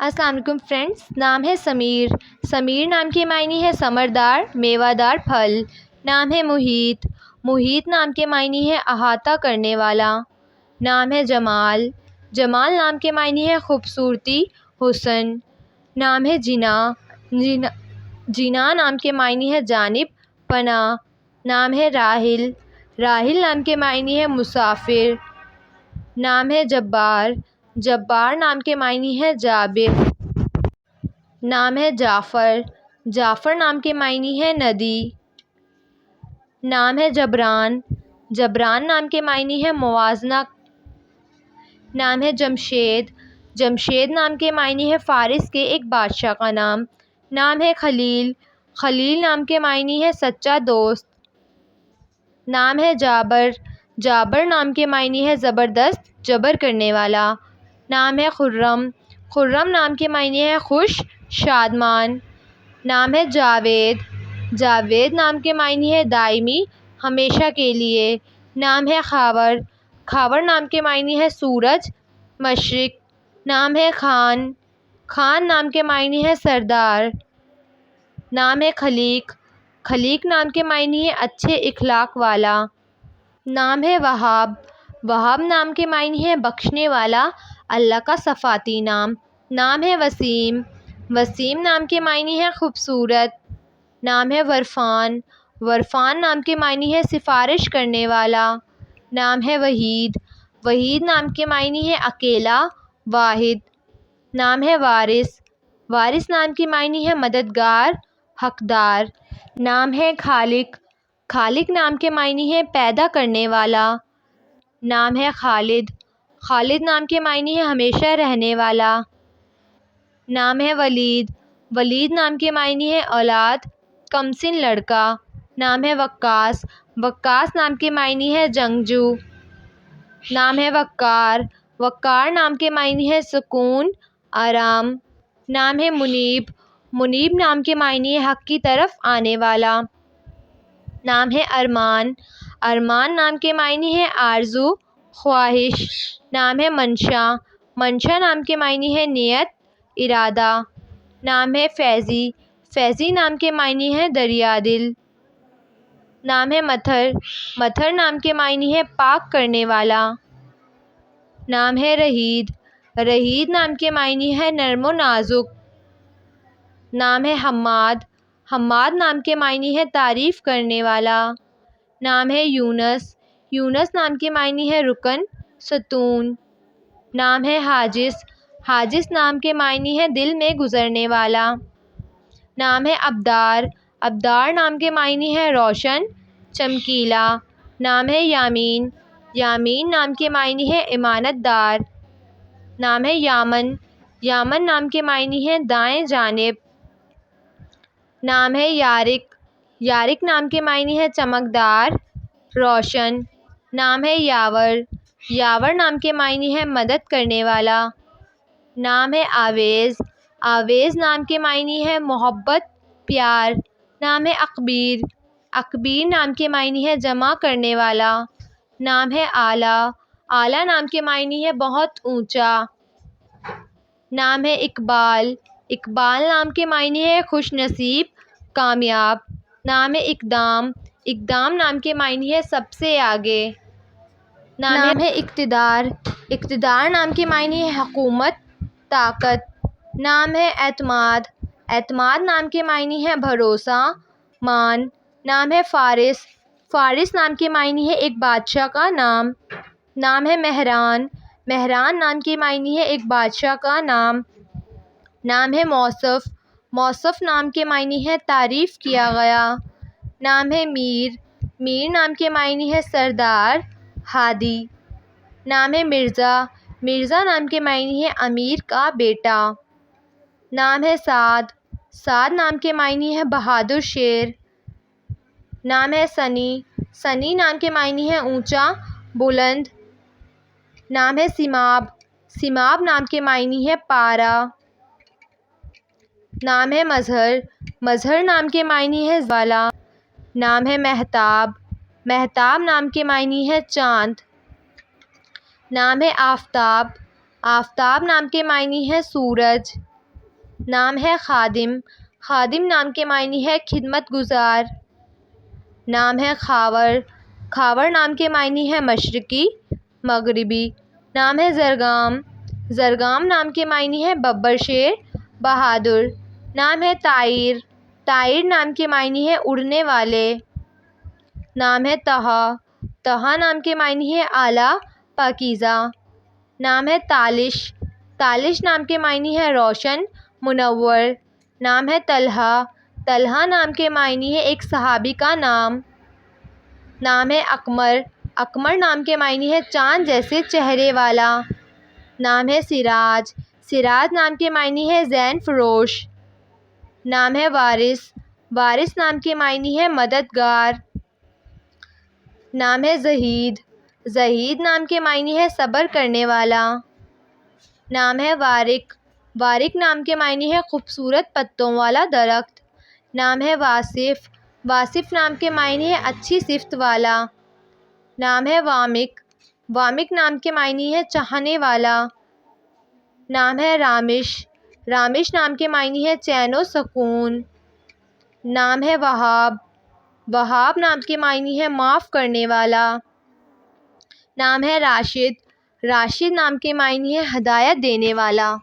السلام علیکم فرینڈس، نام ہے سمیر۔ سمیر نام کے معنی ہے ثمردار، میوہ دار پھل۔ نام ہے محیط۔ محیط نام کے معنی ہے احاطہ کرنے والا۔ نام ہے جمال۔ جمال نام کے معنی ہے خوبصورتی، حسن۔ نام ہے جناح۔ جناح نام کے معنی ہے جانب، پناہ۔ نام ہے راحل۔ راحل نام کے معنی ہے مسافر۔ نام ہے جبار۔ جبار نام کے معنی ہے جابر۔ نام ہے جعفر۔ جعفر نام کے معنی ہے ندی۔ نام ہے جبران۔ جبران نام کے معنی ہے موازنہ۔ نام ہے جمشید۔ جمشید نام کے معنی ہے فارس کے ایک بادشاہ کا نام۔ نام ہے خلیل۔ خلیل نام کے معنی ہے سچا دوست۔ نام ہے جابر۔ جابر نام کے معنی ہے زبردست، جبر کرنے والا۔ نام ہے خرم۔ خرم نام کے معنی ہے خوش، شادمان۔ نام ہے جاوید۔ جاوید نام کے معنی ہے دائمی، ہمیشہ کے لیے۔ نام ہے خاور۔ خاور نام کے معنی ہے سورج، مشرق۔ نام ہے خان۔ خان نام کے معنی ہے سردار۔ نام ہے خلیق۔ خلیق نام کے معنی ہے اچھے اخلاق والا۔ نام ہے وہاب۔ وہاب نام کے معنی ہے بخشنے والا، اللہ کا صفاتی نام۔ نام ہے وسیم۔ وسیم نام کے معنی ہے خوبصورت۔ نام ہے ورفان۔ ورفان نام کے معنی ہے سفارش کرنے والا۔ نام ہے وحید۔ وحید نام کے معنی ہے اکیلا، واحد۔ نام ہے وارث۔ وارث نام کے معنی ہے مددگار، حقدار۔ نام ہے خالق۔ خالق نام کے معنی ہے پیدا کرنے والا۔ نام ہے خالد۔ خالد نام کے معنی ہے ہمیشہ رہنے والا۔ نام ہے ولید۔ ولید نام کے معنی ہے اولاد، کمسن لڑکا۔ نام ہے وقاص۔ وقاص نام کے معنی ہے جنگجو۔ نام ہے وقار۔ وقار نام کے معنی ہے سکون، آرام۔ نام ہے منیب۔ منیب نام کے معنی ہے حق کی طرف آنے والا۔ نام ہے ارمان۔ ارمان نام کے معنی ہے آرزو، خواہش۔ نام ہے منشا۔ منشا نام کے معنی ہے نیت، ارادہ۔ نام ہے فیضی۔ فیضی نام کے معنی ہے دریا دل۔ نام ہے متھر۔ متھر نام کے معنی ہے پاک کرنے والا۔ نام ہے رحید۔ رحید نام کے معنی ہے نرم و نازک۔ نام ہے حماد۔ حماد نام کے معنی ہے تعریف کرنے والا۔ نام ہے یونس۔ یونس نام کے معنی ہے رکن، ستون۔ نام ہے حاجس۔ حاجس نام کے معنی ہے دل میں گزرنے والا۔ نام ہے ابدار۔ ابدار نام کے معنی ہے روشن، چمکیلا۔ نام ہے یامین۔ یامین نام کے معنی ہے امانت دار۔ نام ہے یامن۔ یامن نام کے معنی ہے دائیں جانب۔ نام ہے یارق۔ یارق نام کے معنی ہے چمکدار، روشن۔ نام ہے یاور۔ یاور نام کے معنی ہے مدد کرنے والا۔ نام ہے آویز۔ آویز نام کے معنی ہے محبت، پیار۔ نام ہے اقبیر۔ اقبیر نام کے معنی ہے جمع کرنے والا۔ نام ہے اعلیٰ۔ اعلیٰ نام کے معنی ہے بہت اونچا۔ نام ہے اقبال۔ اقبال نام کے معنی ہے خوش نصیب، کامیاب۔ نام ہے اقدام۔ اقدام نام کے معنی ہے سب سے آگے۔ نام ہے اقتدار۔ اقتدار نام کے معنی ہے حکومت، طاقت۔ نام ہے اعتماد۔ اعتماد نام کے معنی ہے بھروسہ، مان۔ نام ہے فارس۔ فارس نام کے معنی ہے ایک بادشاہ کا نام۔ نام ہے مہران۔ مہران نام کے معنی ہے ایک بادشاہ کا نام۔ نام ہے موصف۔ موصف نام کے معنی ہے تعریف کیا گیا۔ نام ہے میر۔ میر نام کے معنی ہے سردار، ہادی۔ نام ہے مرزا۔ مرزا نام کے معنی ہے امیر کا بیٹا۔ نام ہے سعد۔ سعد نام کے معنی ہے بہادر شیر۔ نام ہے سنی۔ سنی نام کے معنی ہے اونچا، بلند۔ نام ہے سماب۔ سماب نام کے معنی ہے پارا۔ نام ہے مظہر۔ مظہر نام کے معنی ہے والا۔ نام ہے مہتاب۔ مہتاب نام کے معنی ہے چاند۔ نام ہے آفتاب۔ آفتاب نام کے معنی ہے سورج۔ نام ہے خادم، خادم نام کے معنی ہے خدمت گزار۔ نام ہے خاور، خاور نام کے معنی ہے مشرقی، مغربی۔ نام ہے زرگام، زرگام نام کے معنی ہے ببر شیر، بہادر۔ نام ہے طائر، طائر نام کے معنی ہے اڑنے والے۔ نام ہے طہا، طہا نام کے معنی ہے اعلیٰ، پاکیزہ۔ نام ہے تالش، تالش نام کے معنی ہے روشن، منور۔ نام ہے طلحہ، طلحہ نام کے معنی ہے ایک صحابی کا نام۔ نام ہے اقمر، اقمر نام کے معنی ہے چاند جیسے چہرے والا۔ نام ہے سراج، سراج نام کے معنی ہے زین فروش۔ نام ہے وارث، وارث نام کے معنی ہے مددگار۔ نام ہے زہید، زہید نام کے معنی ہے صبر کرنے والا۔ نام ہے وارق، وارق نام کے معنی ہے خوبصورت پتوں والا درخت۔ نام ہے واصف، واصف نام کے معنی ہے اچھی صفت والا۔ نام ہے وامق، وامق نام کے معنی ہے چاہنے والا۔ نام ہے رامش، رامش نام کے معنی ہے چین و سکون۔ نام ہے وہاب، وہاب نام کے معنی ہے معاف کرنے والا۔ نام ہے راشد، راشد نام کے معنی ہے ہدایت دینے والا۔